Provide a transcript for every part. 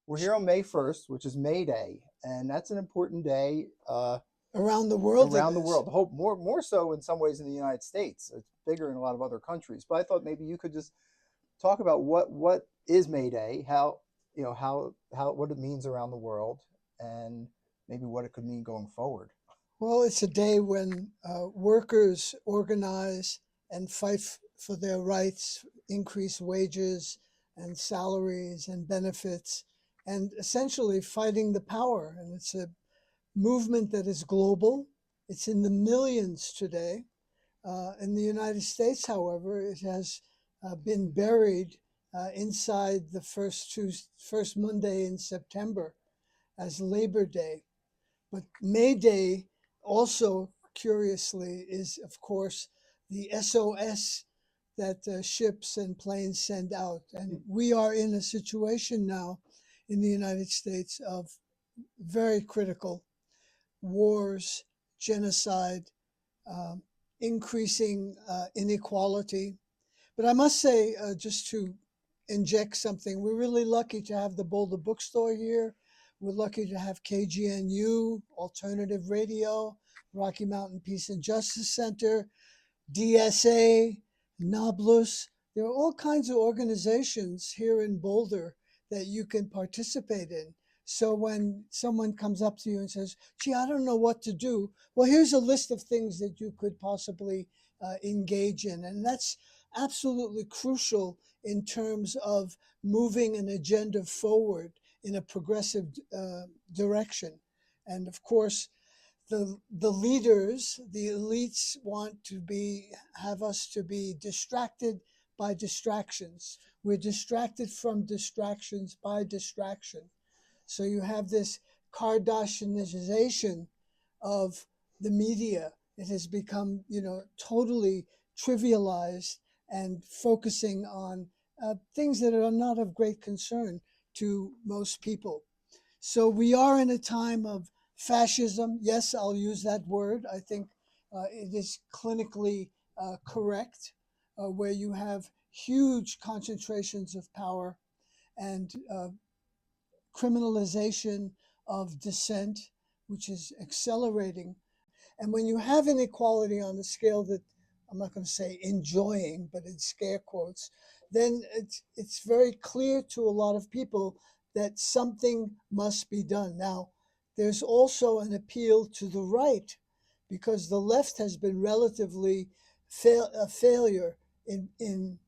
We're here on May 1st, which is May Day, and that's an important day Around the world it around the is. world. Hope more so in some ways in the United States. It's bigger in a lot of other countries. But I thought maybe you could just talk about what is May Day, how how what it means around the world, and maybe what it could mean going forward. Well, it's a day when workers organize and fight for their rights, increase wages and salaries and benefits, and essentially fighting the power. And it's a movement that is global. It's in the millions today. In the United States, however, it has been buried inside the first Monday in September as Labor Day. But May Day also, curiously, is of course the SOS that ships and planes send out. And we are in a situation now in the United States of very critical wars, genocide, um, increasing inequality. But I must say, just to inject something, we're really lucky to have the Boulder Bookstore here. We're lucky to have KGNU, Alternative Radio, Rocky Mountain Peace and Justice Center, DSA, Nablus. There are all kinds of organizations here in Boulder that you can participate in. So when someone comes up to you and says, gee, I don't know what to do, well, here's a list of things that you could possibly engage in. And that's absolutely crucial in terms of moving an agenda forward in a progressive direction. And of course, the leaders, the elites want to have us to be distracted by distractions. We're distracted from distractions by distraction. So you have this Kardashianization of the media. It has become, totally trivialized and focusing on things that are not of great concern to most people. So we are in a time of fascism. Yes, I'll use that word. I think it is clinically correct, where you have huge concentrations of power and criminalization of dissent, which is accelerating. And when you have inequality on a scale that I'm not going to say enjoying, but in scare quotes, then it's very clear to a lot of people that something must be done. Now, there's also an appeal to the right because the left has been relatively a failure in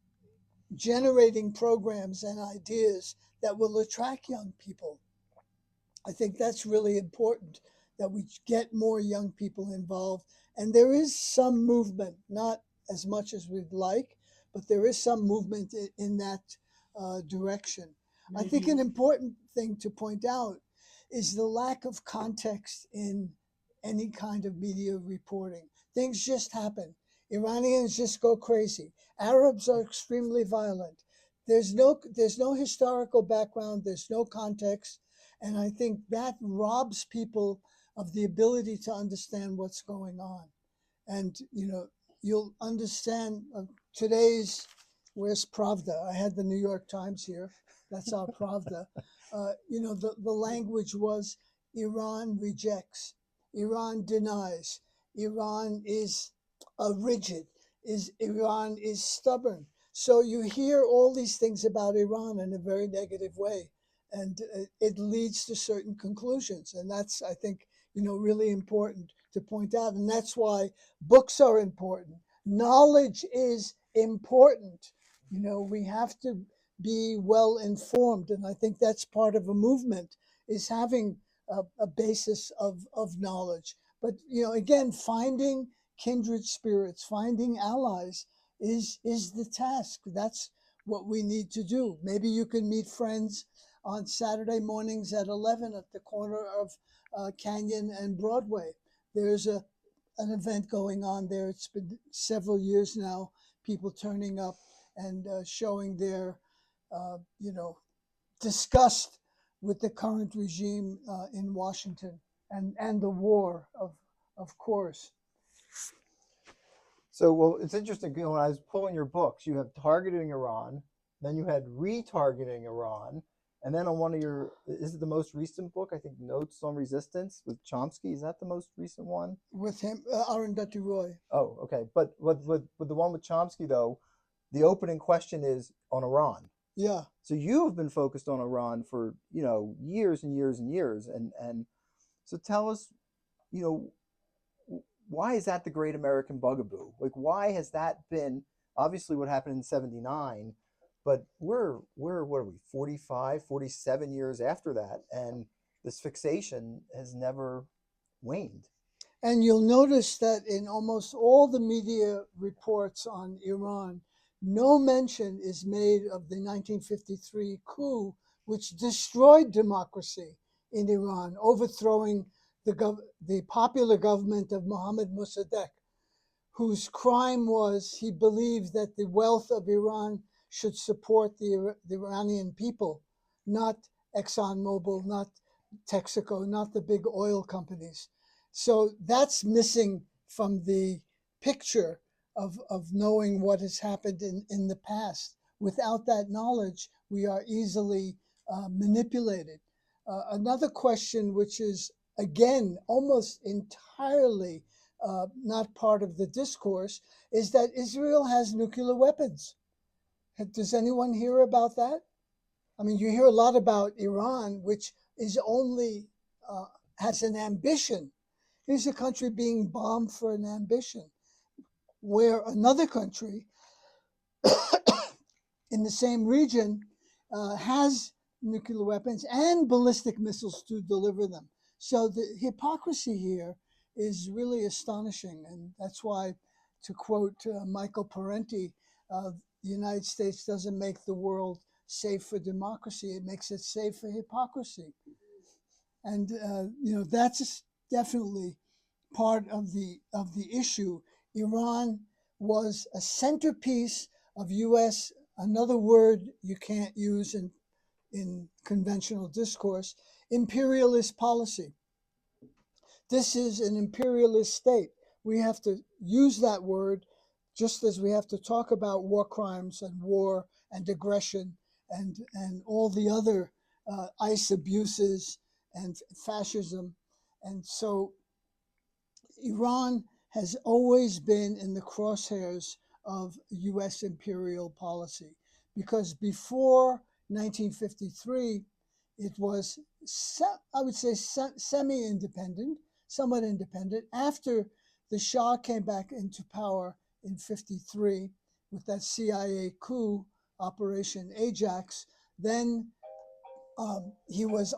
generating programs and ideas that will attract young people. I think that's really important that we get more young people involved. And there is some movement, not as much as we'd like, but there is some movement in that direction. I think an important thing to point out is the lack of context in any kind of media reporting. Things just happen. Iranians just go crazy. Arabs are extremely violent. There's no historical background, there's no context, and I think that robs people of the ability to understand what's going on. And, you'll understand today's, where's Pravda? I had the New York Times here. That's our Pravda. The language was Iran rejects, Iran denies, Iran is rigid, Iran is stubborn. So you hear all these things about Iran in a very negative way, and it leads to certain conclusions. And that's, I think, really important to point out. And that's why books are important. Knowledge is important. We have to be well informed. And I think that's part of a movement, is having a basis of knowledge. But, again, finding kindred spirits, finding allies is the task. That's what we need to do. Maybe you can meet friends on Saturday mornings at 11 at the corner of Canyon and Broadway. There's an event going on there. It's been several years now, people turning up and showing their, disgust with the current regime in Washington and the war, of course. So, well, it's interesting. When I was pulling your books, you have targeting Iran, then you had retargeting Iran, And then on one of your, is it the most recent book? I think Notes on Resistance with Chomsky. Is that the most recent one? With him, Arundhati Roy. Oh, okay. But with the one with Chomsky though, the opening question is on Iran. Yeah. So you have been focused on Iran for, years and years and years. And so tell us, you know, why is that the great American bugaboo? Like, why has that been obviously what happened in 79, but we're what are we, 45, 47 years after that, and this fixation has never waned. And you'll notice that in almost all the media reports on Iran, no mention is made of the 1953 coup, which destroyed democracy in Iran, overthrowing the popular government of Mohammad Mossadegh, whose crime was he believed that the wealth of Iran should support the Iranian people, not ExxonMobil, not Texaco, not the big oil companies. So that's missing from the picture of knowing what has happened in the past. Without that knowledge, we are easily manipulated. Another question, which is again almost entirely not part of the discourse, is that Israel has nuclear weapons. Does anyone hear about that? I mean, you hear a lot about Iran, which is only has an ambition. Here's a country being bombed for an ambition, where another country in the same region has nuclear weapons and ballistic missiles to deliver them. So the hypocrisy here is really astonishing. And that's why, to quote Michael Parenti, the United States doesn't make the world safe for democracy, it makes it safe for hypocrisy. And that's definitely part of the issue. Iran was a centerpiece of U.S. Another word you can't use in conventional discourse, imperialist policy. This is an imperialist state. We have to use that word just as we have to talk about war crimes and war and aggression and all the other ICE abuses and fascism. And so Iran has always been in the crosshairs of U.S. imperial policy because before 1953, it was, I would say, semi-independent, somewhat independent. After the Shah came back into power in 53 with that CIA coup, Operation Ajax, then he was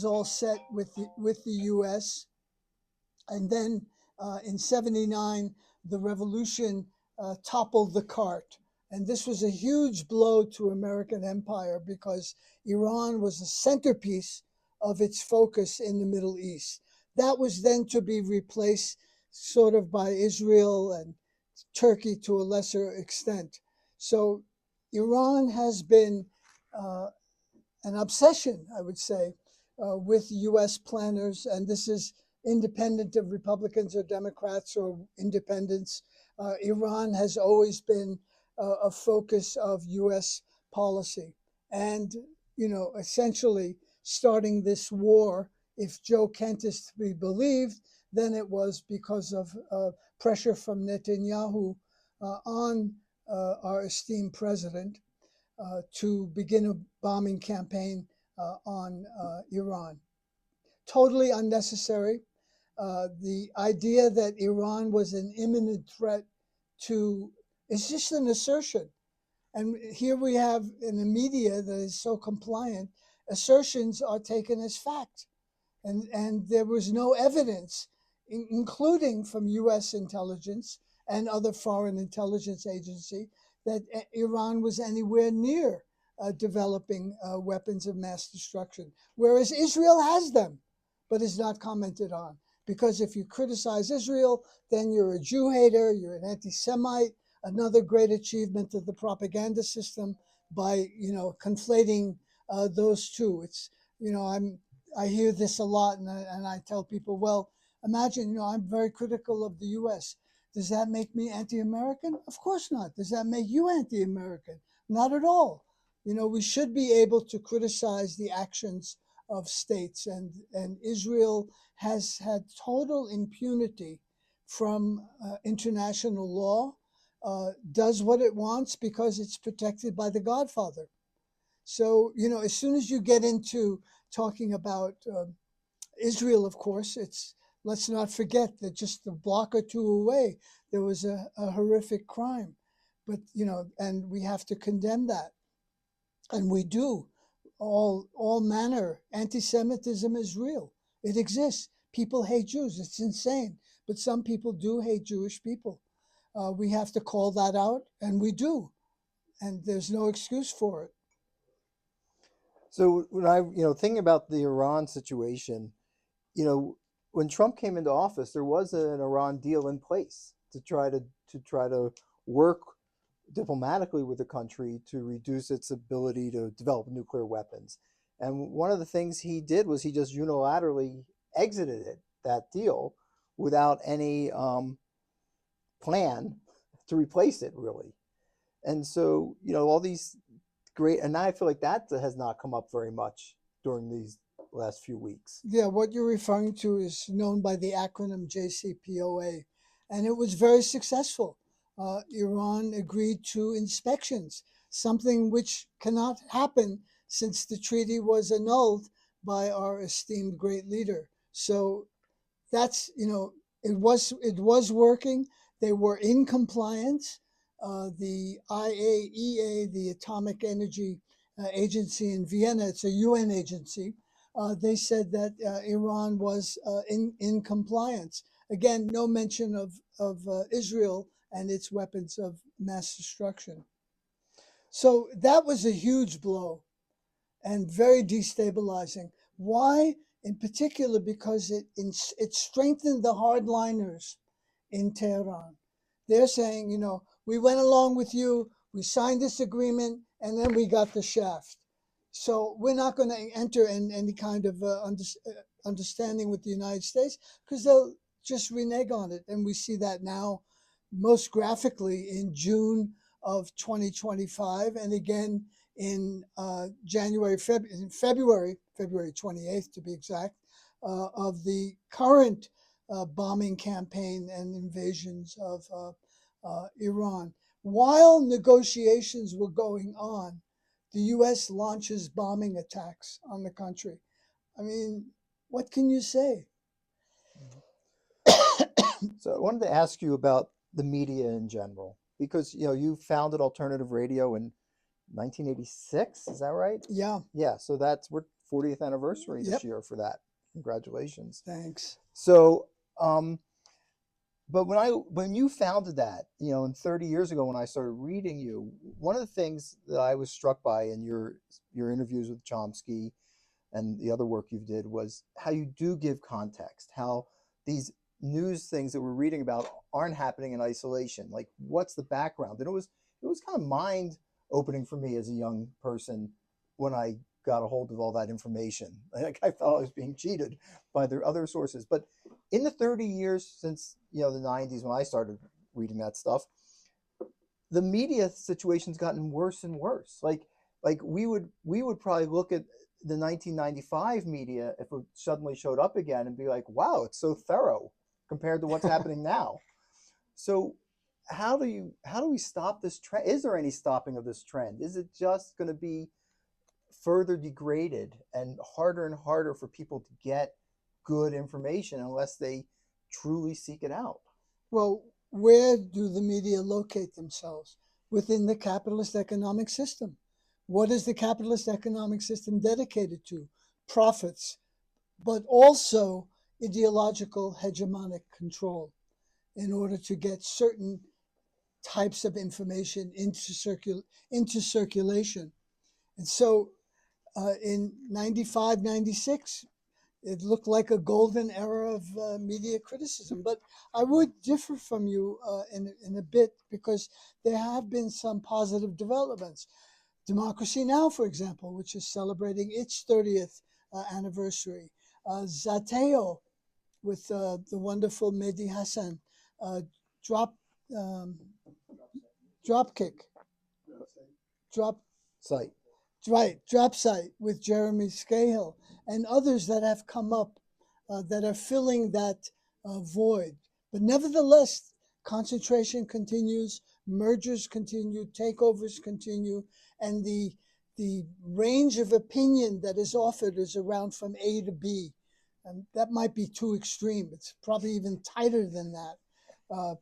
all set with the U.S. And then in 79, the revolution toppled the cart. And this was a huge blow to American empire because Iran was the centerpiece of its focus in the Middle East. That was then to be replaced sort of by Israel and Turkey to a lesser extent. So Iran has been an obsession, I would say, with U.S. planners, and this is independent of Republicans or Democrats or independents. Iran has always been a focus of U.S. policy. And, essentially starting this war, if Joe Kent is to be believed, then it was because of pressure from Netanyahu on our esteemed president to begin a bombing campaign on Iran. Totally unnecessary. The idea that Iran was an imminent threat is just an assertion. And here we have in the media that is so compliant, assertions are taken as fact. And there was no evidence, including from U.S. intelligence and other foreign intelligence agency, that Iran was anywhere near developing weapons of mass destruction, whereas Israel has them, but is not commented on. Because if you criticize Israel, then you're a Jew hater, you're an anti-Semite, another great achievement of the propaganda system by, conflating those two. It's, I hear this a lot and I tell people, well, imagine, I'm very critical of the U.S. Does that make me anti-American? Of course not. Does that make you anti-American? Not at all. We should be able to criticize the actions of states, and Israel has had total impunity from international law, does what it wants because it's protected by the Godfather. So, as soon as you get into talking about Israel, of course, let's not forget that just a block or two away, there was a horrific crime. But, and we have to condemn that. And we do. All manner. Anti-Semitism is real. It exists. People hate Jews. It's insane. But some people do hate Jewish people. We have to call that out, and we do. And there's no excuse for it. So when I, thinking about the Iran situation, when Trump came into office, there was an Iran deal in place to try to work diplomatically with the country to reduce its ability to develop nuclear weapons. And one of the things he did was he just unilaterally exited that deal without any plan to replace it, really. And so, all these great, and I feel like that has not come up very much during these last few weeks. Yeah, what you're referring to is known by the acronym JCPOA, and it was very successful. Iran agreed to inspections, something which cannot happen since the treaty was annulled by our esteemed great leader. So that's, it was working. They were in compliance. The IAEA, the Atomic Energy Agency in Vienna, it's a UN agency, they said that Iran was in compliance. Again, no mention of Israel and its weapons of mass destruction. So that was a huge blow and very destabilizing. Why? In particular, because it strengthened the hardliners in Tehran. They're saying, we went along with you, we signed this agreement, and then we got the shaft. So we're not going to enter in any kind of understanding with the United States because they'll just renege on it. And we see that now most graphically in June of 2025, and again in February 28th to be exact, of the current bombing campaign and invasions of Iran. While negotiations were going on, the U.S. launches bombing attacks on the country. I mean, what can you say? So I wanted to ask you about the media in general, because you founded alternative radio in 1986. Is that right? Yeah. Yeah. So we're 40th anniversary this year for that. Congratulations. Thanks. So, but when you founded that, and 30 years ago when I started reading you, one of the things that I was struck by in your interviews with Chomsky and the other work you did was how you do give context, how these news things that we're reading about aren't happening in isolation. Like, what's the background? And it was kind of mind opening for me as a young person when I got a hold of all that information. Like, I felt I was being cheated by the other sources. But in the 30 years since the 90s when I started reading that stuff, the media situation's gotten worse and worse. Like we would probably look at the 1995 media if it suddenly showed up again and be like, wow, it's so thorough compared to what's happening now. So how do we stop this trend? Is there any stopping of this trend? Is it just going to be further degraded and harder for people to get good information unless they truly seek it out? Well, where do the media locate themselves? Within the capitalist economic system. What is the capitalist economic system dedicated to? Profits, but also ideological hegemonic control in order to get certain types of information into circulation. And so in 95, 96, it looked like a golden era of media criticism. But I would differ from you in a bit because there have been some positive developments. Democracy Now!, for example, which is celebrating its 30th anniversary. Zateo with the wonderful Mehdi Hassan. Dropkick. Drop Site. right, Dropsite with Jeremy Scahill and others that have come up that are filling that void. But nevertheless, concentration continues, mergers continue, takeovers continue, and the range of opinion that is offered is around from A to B. And that might be too extreme. It's probably even tighter than that.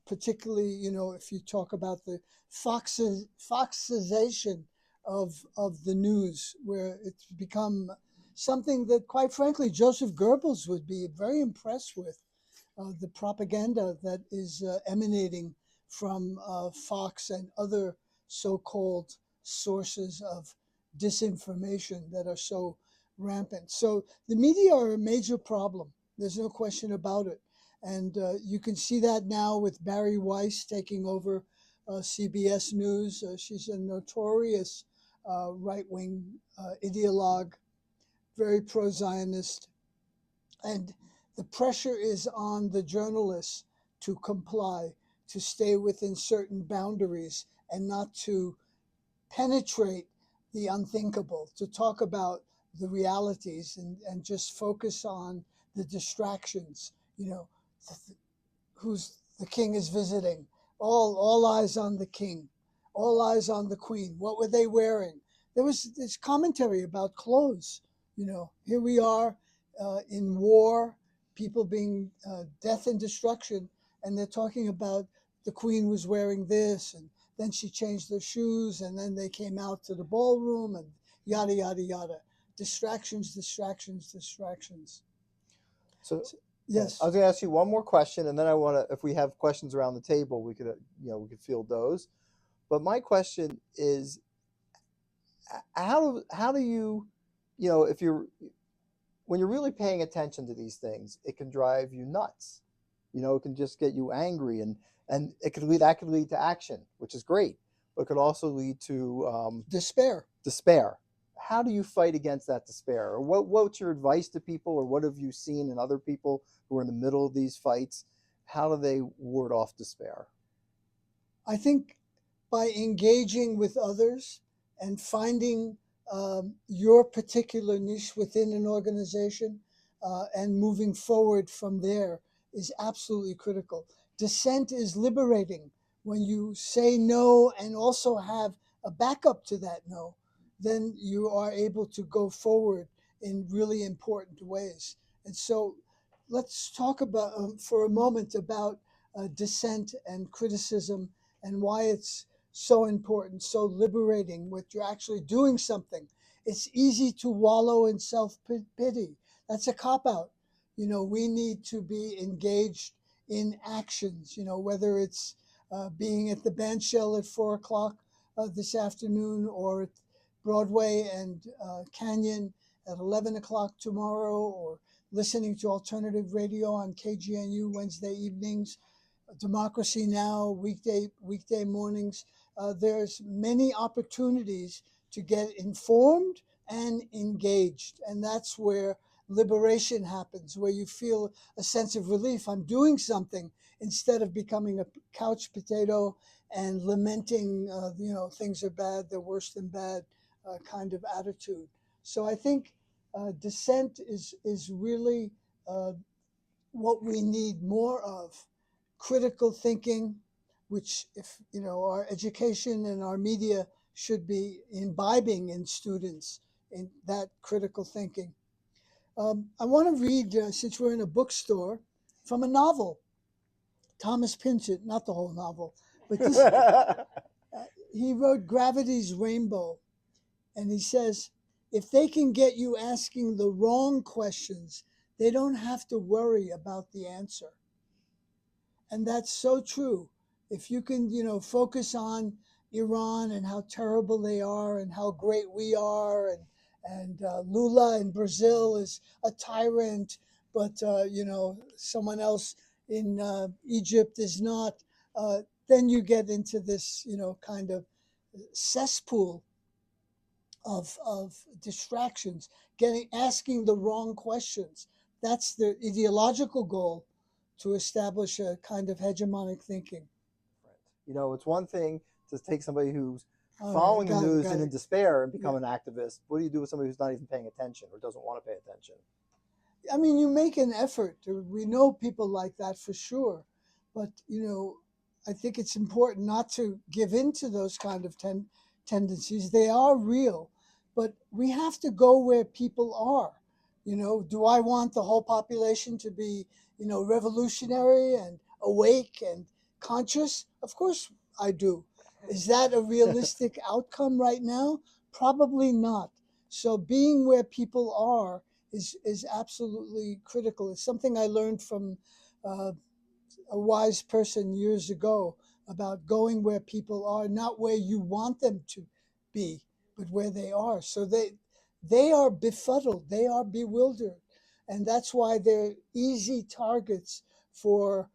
Particularly, if you talk about the foxization of the news, where it's become something that, quite frankly, Joseph Goebbels would be very impressed with, the propaganda that is emanating from Fox and other so-called sources of disinformation that are so rampant. So the media are a major problem. There's no question about it. And you can see that now with Barry Weiss taking over CBS News. She's a notorious right-wing ideologue, very pro-Zionist. And the pressure is on the journalists to comply, to stay within certain boundaries and not to penetrate the unthinkable, to talk about the realities and just focus on the distractions, who's the king is visiting. All eyes on the king, all eyes on the queen. What were they wearing? There was this commentary about clothes. Here we are in war, people being death and destruction, and they're talking about the queen was wearing this, and then she changed their shoes, and then they came out to the ballroom, and yada yada yada. Distractions, distractions, distractions. So Yes. I was going to ask you one more question, and then I want to, if we have questions around the table, we could, we could field those. But my question is, how do you, if you're when you're really paying attention to these things, it can drive you nuts. It can just get you angry, and it could lead to action, which is great, but it could also lead to despair. Despair. How do you fight against that despair? Or what's your advice to people, or what have you seen in other people who are in the middle of these fights? How do they ward off despair? I think by engaging with others and finding your particular niche within an organization and moving forward from there is absolutely critical. Dissent is liberating. When you say no and also have a backup to that no, then you are able to go forward in really important ways. And so let's talk about for a moment about dissent and criticism and why it's so important, so liberating, when you're actually doing something. It's easy to wallow in self-pity. That's a cop-out. We need to be engaged in actions, whether it's being at the band shell at 4 o'clock this afternoon, or at Broadway and Canyon at 11 o'clock tomorrow, or listening to alternative radio on KGNU Wednesday evenings, Democracy Now! weekday mornings. There's many opportunities to get informed and engaged, and that's where liberation happens, where you feel a sense of relief. I'm doing something, instead of becoming a couch potato and lamenting, things are bad, they're worse than bad kind of attitude. So I think dissent is really what we need more of. Critical thinking, which, if our education and our media should be imbibing in students in that critical thinking. I want to read, since we're in a bookstore, from a novel. Thomas Pynchon, not the whole novel, but this. He wrote Gravity's Rainbow, and he says, if they can get you asking the wrong questions, they don't have to worry about the answer. And that's so true. If you can, focus on Iran and how terrible they are and how great we are, and Lula in Brazil is a tyrant, but someone else in Egypt is not. Then you get into this, kind of cesspool of distractions, asking the wrong questions. That's the ideological goal, to establish a kind of hegemonic thinking. Right. It's one thing to take somebody who's All right, following the got it, news got and in it. despair and Yeah. become an activist? What do you do with somebody who's not even paying attention or doesn't want to pay attention? I mean, you make an effort. We know people like that for sure, but I think it's important not to give in to those kind of tendencies. They are real, but we have to go where people are. Do I want the whole population to be, revolutionary and awake and conscious? Of course I do. Is that a realistic outcome right now? Probably not. So being where people are is absolutely critical. It's something I learned from uh, a wise person years ago about going where people are, not where you want them to be, but where they are. So they are befuddled, they are bewildered, and that's why they're easy targets for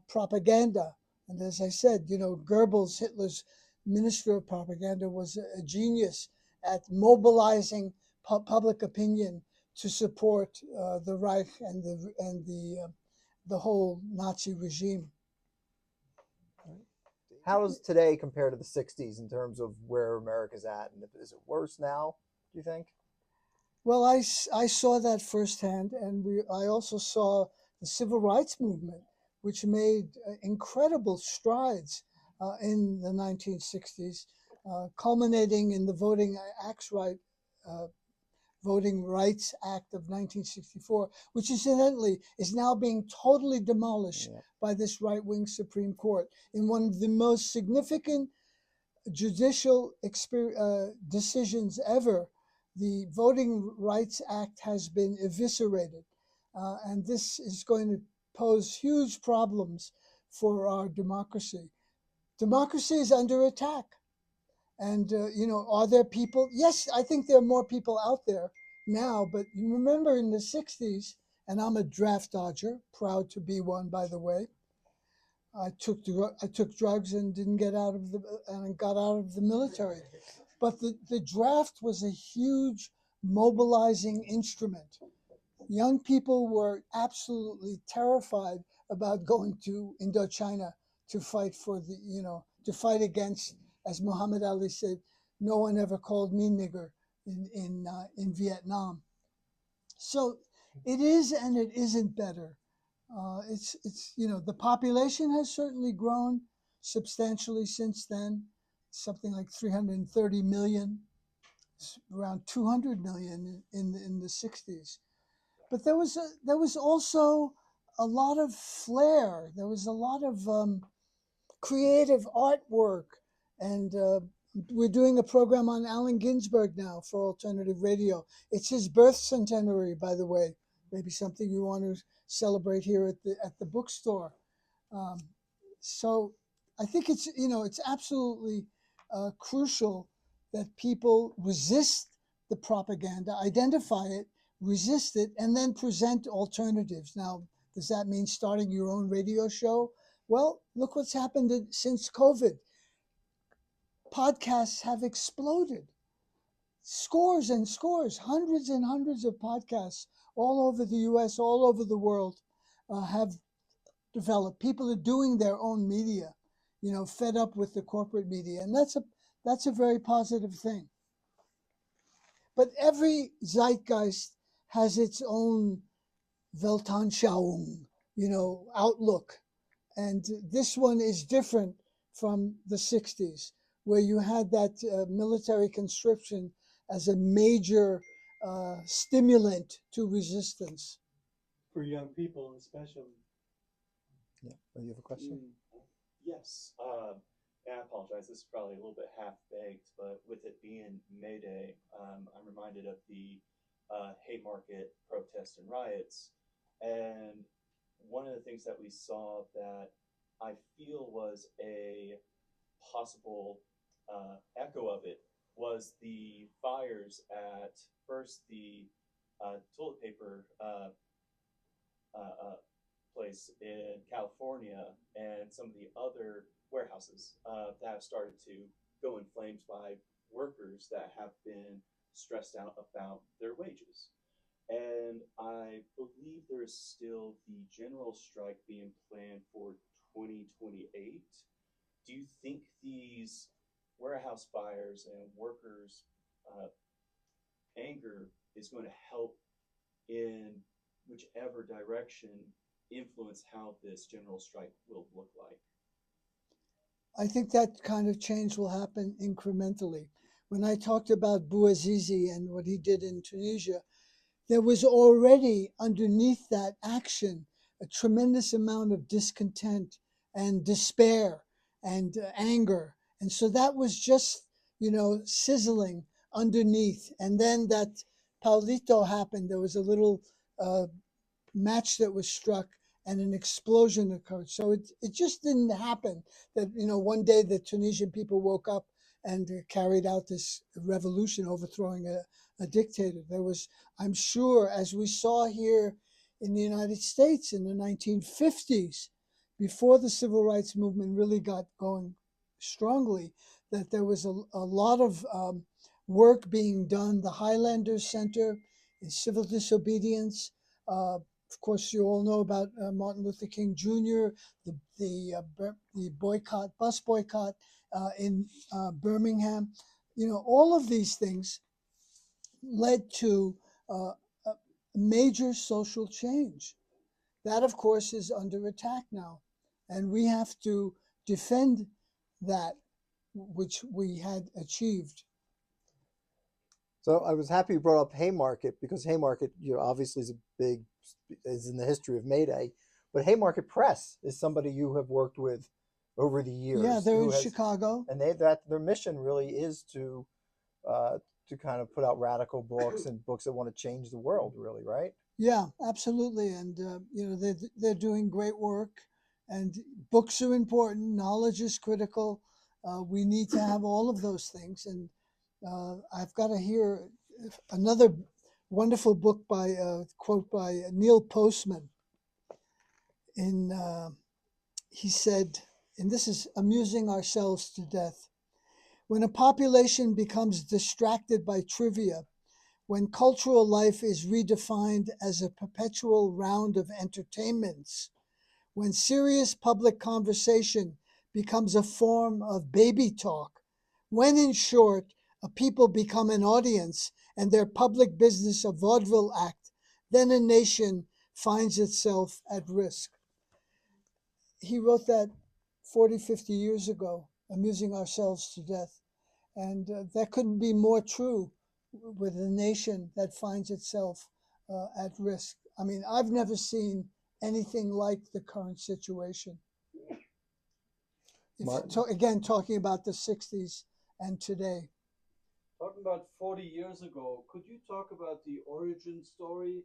propaganda. And as I said, Goebbels, Hitler's minister of propaganda, was a genius at mobilizing public opinion to support the Reich and the whole Nazi regime. How does today compare to the 60s in terms of where America's at? And is it worse now, do you think? Well, I saw that firsthand, and I also saw the civil rights movement, which made incredible strides in the 1960s, culminating in the uh, Voting Rights Act of 1964, which incidentally is now being totally demolished Yeah. by this right-wing Supreme Court in one of the most significant judicial decisions ever. The Voting Rights Act has been eviscerated, and this is going to pose huge problems for our democracy. Democracy is under attack. And, are there people? Yes, I think there are more people out there now, but you remember in the 60s, and I'm a draft dodger, proud to be one, by the way. I took drugs and didn't get out of and got out of the military. But the draft was a huge mobilizing instrument. Young people were absolutely terrified about going to Indochina to fight to fight against, as Muhammad Ali said, no one ever called me nigger in Vietnam. So it is and it isn't better. It's the population has certainly grown substantially since then, something like 330 million, around 200 million in the 60s. But there was also a lot of flair. There was a lot of creative artwork, and we're doing a program on Allen Ginsberg now for alternative radio. It's his birth centenary, by the way. Maybe something you want to celebrate here at the bookstore. Um, so I think it's absolutely crucial that people resist the propaganda, identify it, resist it, and then present alternatives. Now, does that mean starting your own radio show? Well, look what's happened since COVID. Podcasts have exploded. Scores and scores, hundreds and hundreds of podcasts all over the US, all over the world have developed. People are doing their own media, fed up with the corporate media. And that's a very positive thing. But every zeitgeist has its own Weltanschauung, outlook. And this one is different from the 60s, where you had that military conscription as a major stimulant to resistance. For young people, especially. Yeah. Do you have a question? Yes. And I apologize. This is probably a little bit half-baked, but with it being May Day, I'm reminded of the Haymarket protests and riots. And one of the things that we saw that I feel was a possible echo of it was the fires at first the toilet paper place in California and some of the other warehouses that have started to go in flames by workers that have been stressed out about their wages. And I believe there is still the general strike being planned for 2028. Do you think these warehouse buyers and workers' anger is going to help in whichever direction influence how this general strike will look like. I think that kind of change will happen incrementally. When I talked about Bouazizi and what he did in Tunisia, there was already underneath that action a tremendous amount of discontent and despair and anger. And so that was just, sizzling underneath. And then that Paulito happened. There was a little uh, match that was struck and an explosion occurred. So it just didn't happen that, one day the Tunisian people woke up and carried out this revolution, overthrowing a dictator. There was, I'm sure, as we saw here in the United States in the 1950s, before the civil rights movement really got going strongly, that there was a lot of work being done. The Highlanders Center in civil disobedience. Of course, you all know about Martin Luther King Jr., the boycott, bus boycott in Birmingham. All of these things led to a major social change. That, of course, is under attack now. And we have to defend that which we had achieved. So I was happy you brought up Haymarket, because Haymarket, obviously is in the history of May Day, but Haymarket Press is somebody you have worked with over the years. Yeah, they're in Chicago, and their mission really is to kind of put out radical books and books that want to change the world, really, right? Yeah, absolutely. And they're doing great work. And books are important. Knowledge is critical. We need to have all of those things. And I've got to hear another wonderful book by quote by Neil Postman. He said, and this is amusing ourselves to death. When a population becomes distracted by trivia, when cultural life is redefined as a perpetual round of entertainments, when serious public conversation becomes a form of baby talk, when, in short, a people become an audience and their public business a vaudeville act, then a nation finds itself at risk. He wrote that 40, 50 years ago, amusing ourselves to death. And that couldn't be more true with a nation that finds itself at risk. I mean, I've never seen anything like the current situation. Again, talking about the 60s and today. Talking about 40 years ago, could you talk about the origin story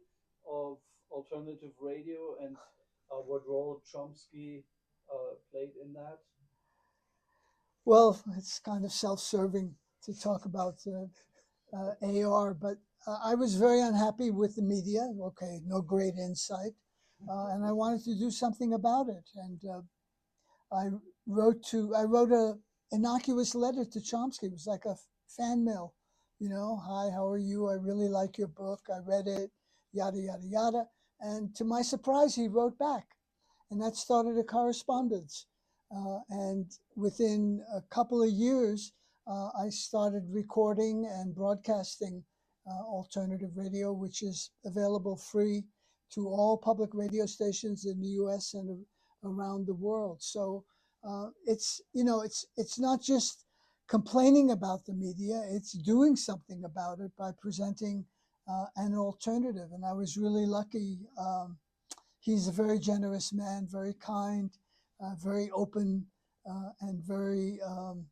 of alternative radio and what role Chomsky played in that? Well, it's kind of self-serving to talk about AR, but I was very unhappy with the media. Okay, no great insight, and I wanted to do something about it. And I wrote a innocuous letter to Chomsky. It was like a fan mail, hi, how are you? I really like your book. I read it, yada yada yada. And to my surprise, he wrote back, and that started a correspondence. And within a couple of years, I started recording and broadcasting alternative radio, which is available free to all public radio stations in the U.S. and around the world. So it's not just complaining about the media; it's doing something about it by presenting an alternative. And I was really lucky. He's a very generous man, very kind. Very open and very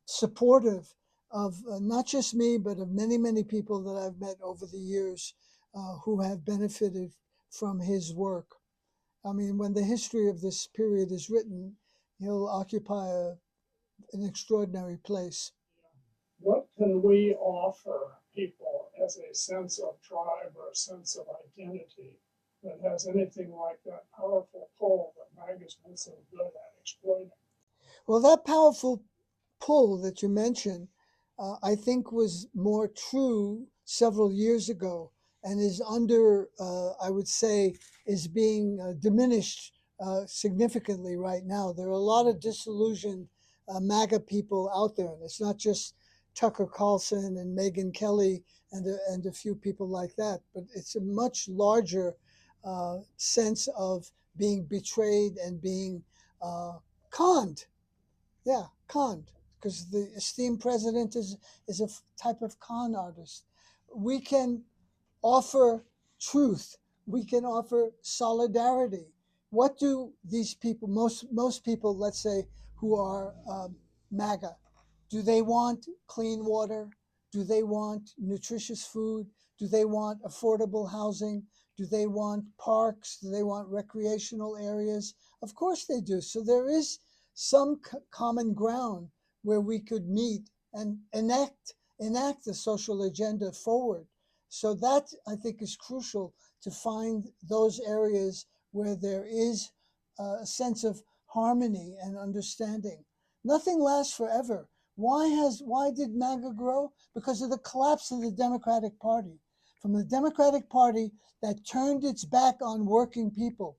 supportive of not just me, but of many, many people that I've met over the years who have benefited from his work. I mean, when the history of this period is written, he'll occupy an extraordinary place. What can we offer people as a sense of tribe or a sense of identity that has anything like that powerful pull that Mag has been so good at exploiting? Well, that powerful pull that you mentioned, I think was more true several years ago and is under, I would say, is being diminished significantly right now. There are a lot of disillusioned MAGA people out there. And it's not just Tucker Carlson and Megyn Kelly and a few people like that, but it's a much larger sense of being betrayed and being conned. Yeah, conned, because the esteemed president is a type of con artist. We can offer truth. We can offer solidarity. What do these people, most people, let's say, who are MAGA, do they want clean water? Do they want nutritious food? Do they want affordable housing? Do they want parks? Do they want recreational areas? Of course they do. So there is some common ground where we could meet and enact a social agenda forward. So that, I think, is crucial, to find those areas where there is a sense of harmony and understanding. Nothing lasts forever. Why did MAGA grow? Because of the collapse of the Democratic Party. From the Democratic Party that turned its back on working people.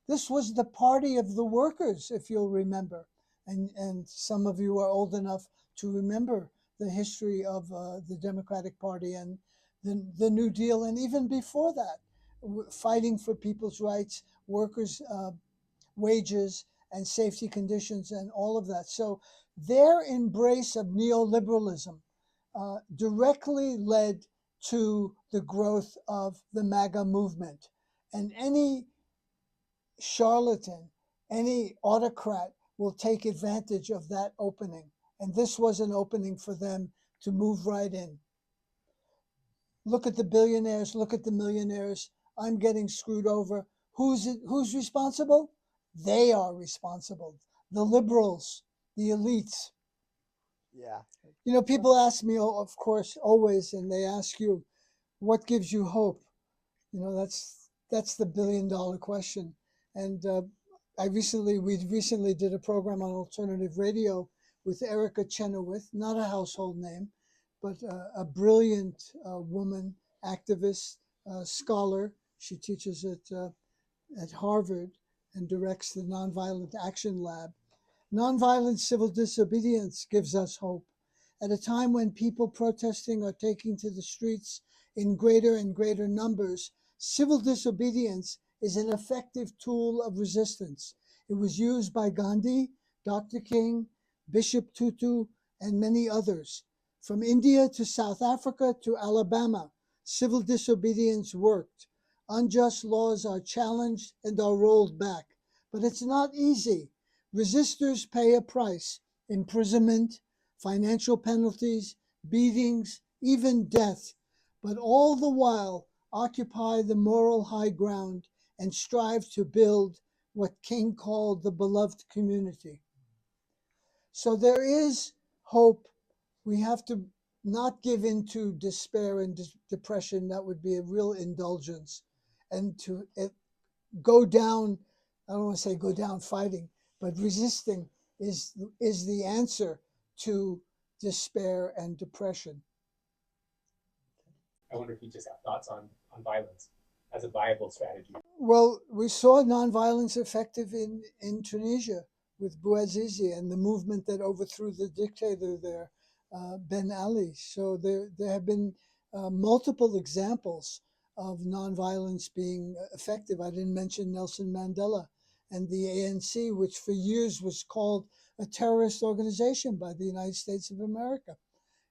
This was the party of the workers, if you'll remember. And some of you are old enough to remember the history of the Democratic Party and the New Deal, and even before that, fighting for people's rights, workers' wages, and safety conditions, and all of that. So their embrace of neoliberalism directly led to the growth of the MAGA movement. And any charlatan, any autocrat will take advantage of that opening. And this was an opening for them to move right in. Look at the billionaires, look at the millionaires. I'm getting screwed over. Who's responsible? They are responsible. The liberals, the elites. Yeah. You know, people ask me, of course, always, and they ask you, what gives you hope? You know, that's the $1 billion question. And we recently did a program on alternative radio with Erica Chenoweth, not a household name, but a brilliant woman, activist, scholar. She teaches at Harvard and directs the Nonviolent Action Lab. Nonviolent civil disobedience gives us hope. At a time when people protesting are taking to the streets in greater and greater numbers, civil disobedience is an effective tool of resistance. It was used by Gandhi, Dr. King, Bishop Tutu, and many others. From India to South Africa to Alabama, civil disobedience worked. Unjust laws are challenged and are rolled back. But it's not easy. Resistors pay a price: imprisonment, financial penalties, beatings, even death. But all the while, occupy the moral high ground and strive to build what King called the beloved community. So there is hope. We have to not give in to despair and depression. That would be a real indulgence. And to go down, I don't want to say go down fighting, but resisting is the answer to despair and depression. I wonder if you just have thoughts on violence as a viable strategy. Well, we saw nonviolence effective in Tunisia with Bouazizi and the movement that overthrew the dictator there, Ben Ali. So there have been multiple examples of nonviolence being effective. I didn't mention Nelson Mandela and the ANC, which for years was called a terrorist organization by the United States of America.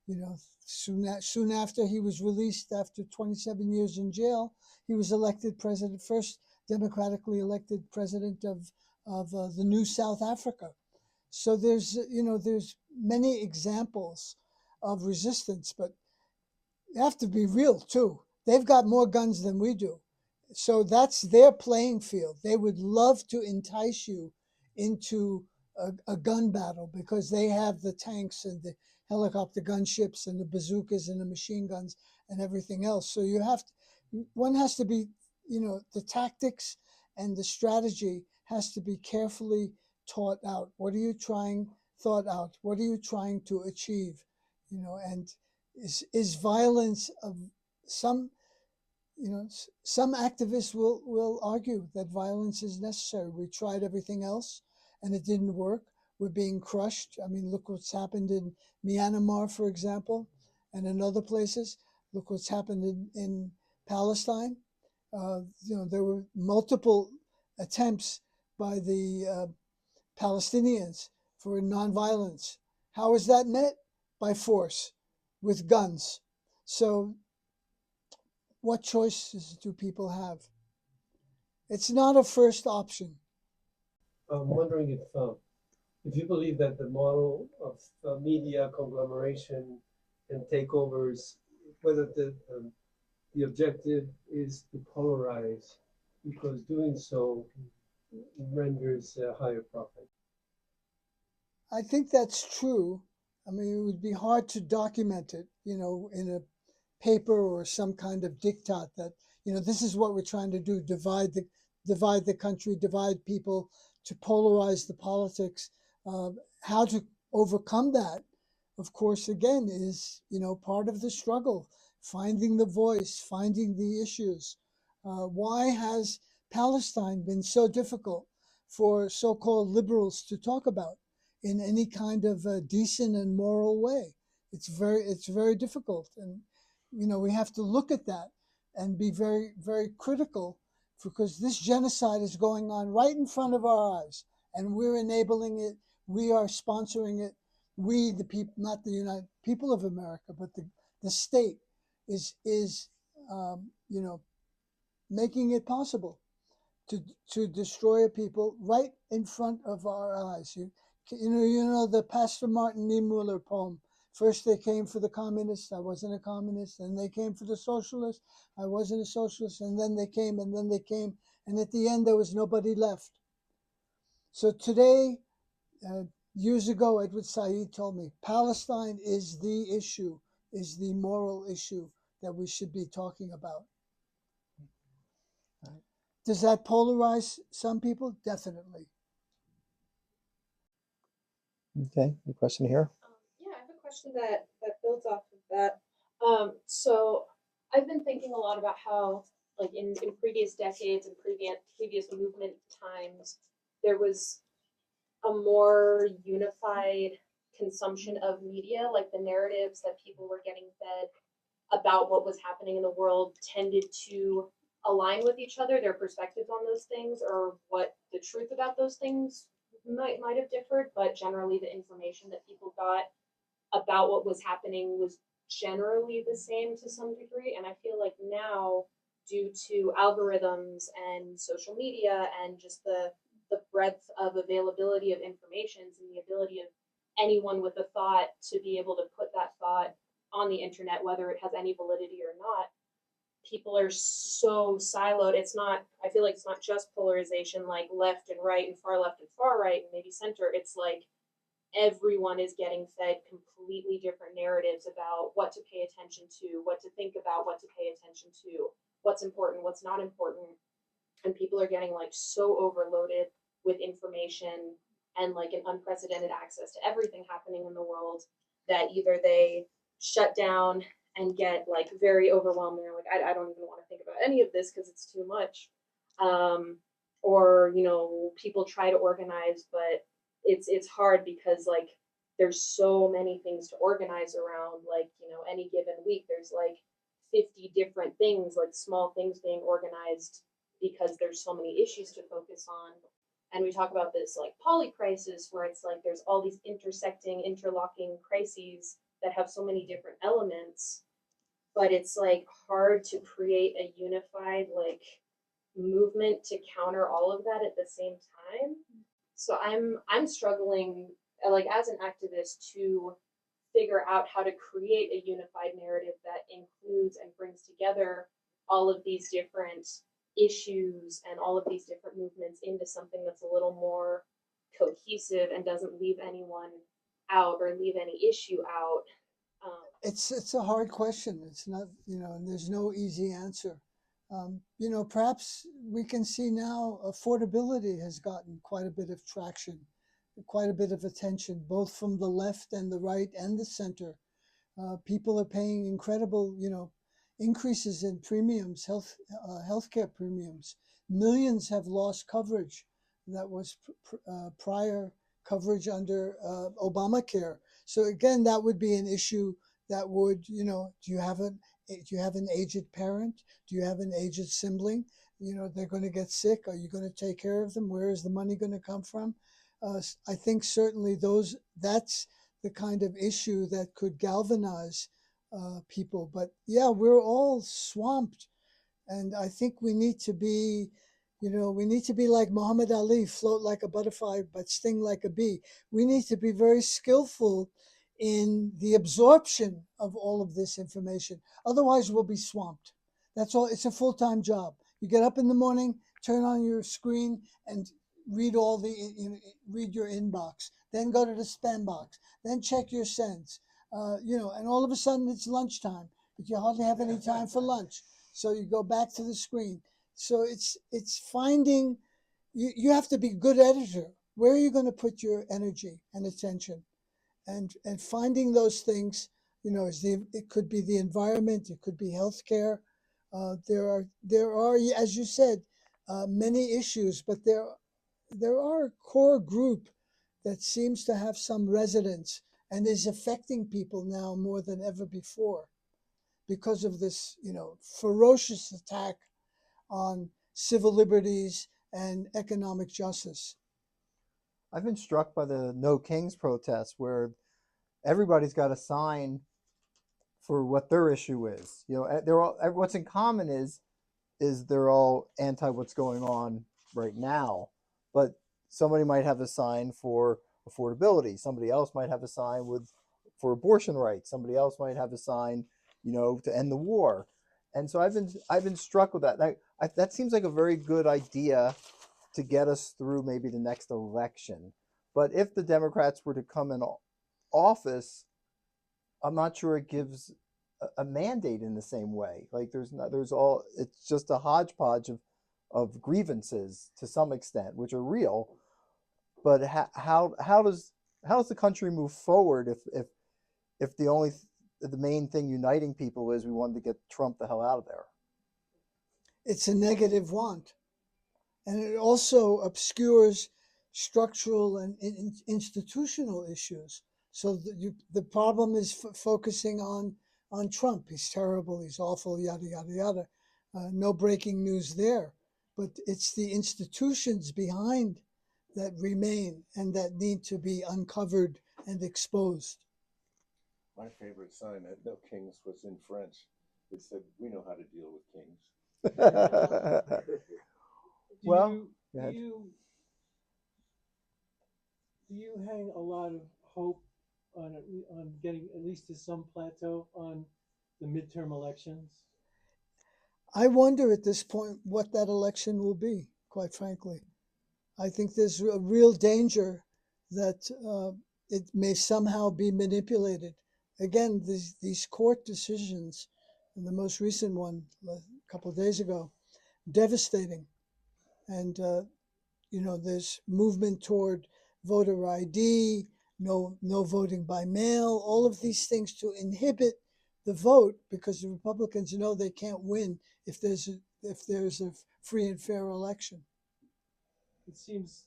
You know, soon after he was released, after 27 years in jail, he was elected president, first democratically elected president of the new South Africa. So there's many examples of resistance, but you have to be real too. They've got more guns than we do. So that's their playing field. They would love to entice you into a gun battle because they have the tanks and the helicopter gunships and the bazookas and the machine guns and everything else. So one has to be, the tactics and the strategy has to be carefully thought out. What are you trying to achieve? And is violence of some activists will argue that violence is necessary. We tried everything else and it didn't work. were being crushed. I mean, look what's happened in Myanmar, for example, and in other places. Look what's happened in Palestine. There were multiple attempts by the Palestinians for nonviolence. How is that met? By force, with guns. So, what choices do people have? It's not a first option. I'm wondering if you believe that the model of media conglomeration and takeovers, whether the objective is to polarize, because doing so renders a higher profit. I think that's true. I mean, it would be hard to document it, in a paper or some kind of diktat that, this is what we're trying to do, divide the country, divide people, to polarize the politics. How to overcome that, of course, again, is, part of the struggle, finding the voice, finding the issues. Why has Palestine been so difficult for so-called liberals to talk about in any kind of decent and moral way? It's very difficult, and we have to look at that and be very, very critical, because this genocide is going on right in front of our eyes, and we're enabling it. We are sponsoring it. We, the people, not the United people of America, but the state is making it possible to destroy a people right in front of our eyes. You know the Pastor Martin Niemöller poem. First they came for the communists, I wasn't a communist. Then they came for the socialists, I wasn't a socialist. And then they came, and at the end there was nobody left. So today, years ago, Edward Said told me, Palestine is the issue, is the moral issue that we should be talking about. Does that polarize some people? Definitely. Okay, a question here. Yeah, I have a question that builds off of that. So I've been thinking a lot about how, like in previous decades and previous movement times, there was a more unified consumption of media, like the narratives that people were getting fed about what was happening in the world tended to align with each other. Their perspectives on those things, or what the truth about those things might have differed, but generally the information that people got about what was happening was generally the same to some degree. And I feel like now, due to algorithms and social media and just the breadth of availability of information and the ability of anyone with a thought to be able to put that thought on the internet, whether it has any validity or not, people are so siloed. I feel like it's not just polarization, like left and right and far left and far right and maybe center. It's like everyone is getting fed completely different narratives about what to pay attention to, what to think about, what to pay attention to, what's important, what's not important. And people are getting like so overloaded with information and like an unprecedented access to everything happening in the world that either they shut down and get like very overwhelmed. They're like, I don't even want to think about any of this because it's too much. Or, people try to organize, but it's hard because like there's so many things to organize around. Like, any given week, there's like 50 different things, like small things being organized because there's so many issues to focus on. And we talk about this like poly crisis, where it's like there's all these intersecting, interlocking crises that have so many different elements, but it's like hard to create a unified like movement to counter all of that at the same time. So I'm struggling like as an activist to figure out how to create a unified narrative that includes and brings together all of these different issues and all of these different movements into something that's a little more cohesive and doesn't leave anyone out or leave any issue out. It's a hard question. It's not, and there's no easy answer. Perhaps we can see now affordability has gotten quite a bit of traction, quite a bit of attention, both from the left and the right and the center. People are paying incredible, increases in premiums, healthcare premiums. Millions have lost coverage that was prior coverage under Obamacare. So again, that would be an issue that would, do you have an aged parent? Do you have an aged sibling? They're going to get sick. Are you going to take care of them? Where is the money going to come from? I think certainly that's the kind of issue that could galvanize people. But yeah, we're all swamped. And I think we need to be, like Muhammad Ali, float like a butterfly, but sting like a bee. We need to be very skillful in the absorption of all of this information. Otherwise, we'll be swamped. That's all. It's a full-time job. You get up in the morning, turn on your screen, and read read your inbox. Then go to the spam box. Then check your sends. And all of a sudden it's lunchtime, but you hardly have any time for lunch. So you go back to the screen. So it's finding. You have to be a good editor. Where are you going to put your energy and attention? And finding those things, it could be the environment, it could be healthcare. There are, as you said, many issues, but there are a core group that seems to have some resonance and is affecting people now more than ever before because of this, ferocious attack on civil liberties and economic justice. I've been struck by the No Kings protests where everybody's got a sign for what their issue is. They're all, what's in common is they're all anti what's going on right now. But somebody might have a sign for affordability. Somebody else might have a sign for abortion rights. Somebody else might have a sign, to end the war. And so I've been struck with that. That seems like a very good idea to get us through maybe the next election. But if the Democrats were to come in office, I'm not sure it gives a mandate in the same way. Like it's just a hodgepodge of grievances to some extent, which are real. But how does the country move forward if the main thing uniting people is we wanted to get Trump the hell out of there? It's a negative want. And it also obscures structural and institutional issues. So the problem is focusing on Trump. He's terrible, he's awful, yada, yada, yada. No breaking news there. But it's the institutions behind that remain and that need to be uncovered and exposed. My favorite sign at No Kings was in French. It said, "We know how to deal with kings." Do you hang a lot of hope on getting at least to some plateau on the midterm elections? I wonder at this point what that election will be, quite frankly. I think there's a real danger that it may somehow be manipulated. Again, these court decisions, and the most recent one a couple of days ago, devastating. And, there's movement toward voter ID, no voting by mail, all of these things to inhibit the vote because the Republicans know they can't win if there's a free and fair election. It seems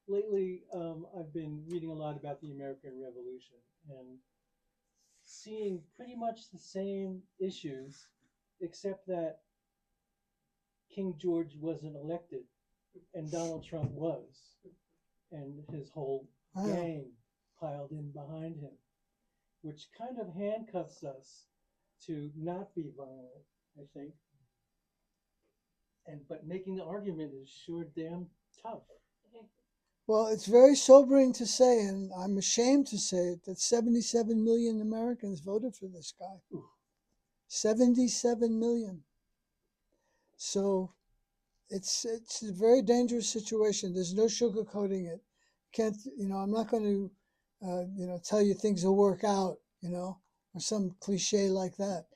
lately I've been reading a lot about the American Revolution and seeing pretty much the same issues, except that King George wasn't elected and Donald Trump was, and his whole gang piled in behind him, which kind of handcuffs us to not be violent, I think. But making the argument is sure damn tough. Well, it's very sobering to say, and I'm ashamed to say it, that 77 million Americans voted for this guy. Ooh. 77 million. So it's a very dangerous situation. There's no sugarcoating it. I'm not going to, tell you things will work out, or some cliche like that.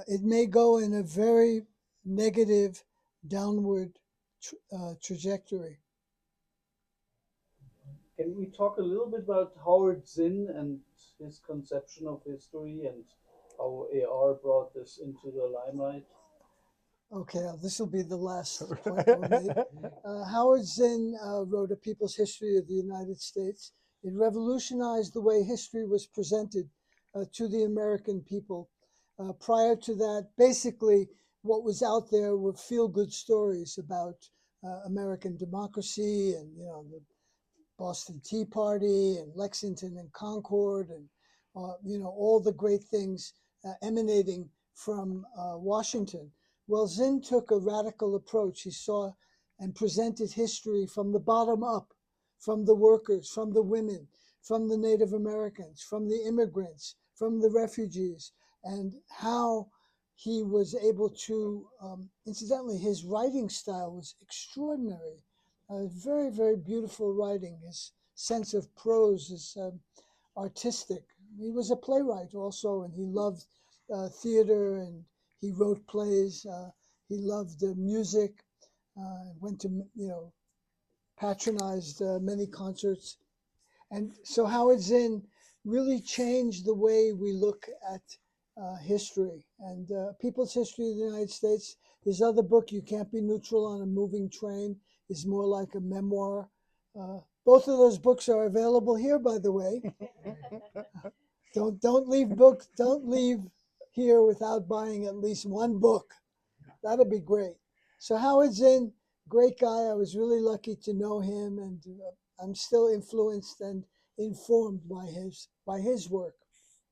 It may go in a very negative downward trajectory. Can we talk a little bit about Howard Zinn and his conception of history and how AR brought this into the limelight? Okay, this will be the last point I'll make. Howard Zinn wrote A People's History of the United States. It revolutionized the way history was presented to the American people. Prior to that, basically, what was out there were feel-good stories about American democracy and, you know, the Boston Tea Party and Lexington and Concord and, you know, all the great things emanating from Washington. Well, Zinn took a radical approach. He saw and presented history from the bottom up, from the workers, from the women, from the Native Americans, from the immigrants, from the refugees, and how he was able to, incidentally, his writing style was extraordinary. Very, very beautiful writing. His sense of prose is artistic. He was a playwright also, and he loved theater, and he wrote plays. He loved music. Went to, you know, patronized many concerts. And so Howard Zinn really changed the way we look at history. And People's History of the United States, his other book, You Can't Be Neutral on a Moving Train, is more like a memoir. Both of those books are available here, by the way. Don't leave here without buying at least one book. That'd be great. So Howard Zinn, great guy. I was really lucky to know him, and I'm still influenced and informed by his work,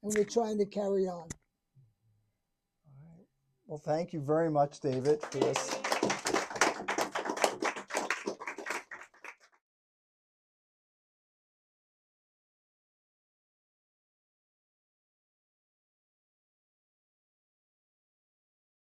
and we're trying to carry on. All right. Well, thank you very much, David, for this